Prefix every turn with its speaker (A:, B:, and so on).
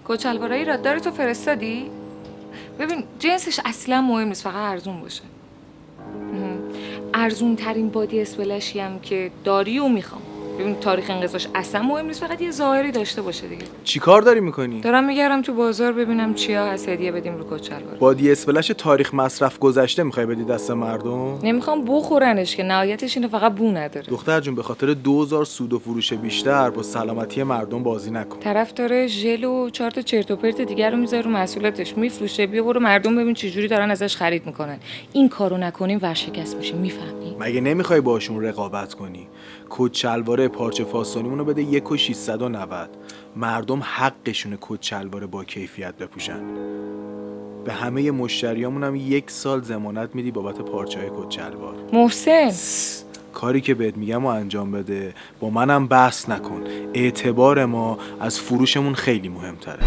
A: کچلوارای راددار تو فرستادی؟ ببین جنسش اصلا مهم نیست، فقط ارزون باشه. ارزون ترین بادی اسپلشی هم که داری و میخوام. ببین تاریخ انقضاش اصلا مهم نیست، فقط یه ظاهری داشته باشه دیگه.
B: چی کار داری میکنی؟
A: دارم میگردم تو بازار ببینم چیا هست هدیه بدیم رو کچلوار.
B: بادی اسپلش تاریخ مصرف گذشته میخوای بدی دست مردم؟
A: نمیخوام بخورنش که نهایتش اینه، فقط بو نداره.
B: دختر جون به خاطر 2000 سود و فروش بیشتر با سلامتی مردم بازی نکن.
A: طرف داره ژل و 4 تا چرت و پرت دیگر رو میذاره رو محصولاتش میفروشه. بیا برو مردم ببین چه جوری دارن ازش خرید میکنن. این کارو نکنیم ورشکست میشه، میفهمی؟
B: مگه نمیخوای باشون رقابت کنی؟ کت پارچه فاستانیمونو بده 1,690. مردم حقشونه کت با کیفیت بپوشن. به همه مشتریامون هم 1 سال ضمانت میدی بابت پارچه‌های کت.
A: محسن
B: کاری که بهت میگم و انجام بده. با منم بحث نکن. اعتبار ما از فروشمون خیلی مهمتره.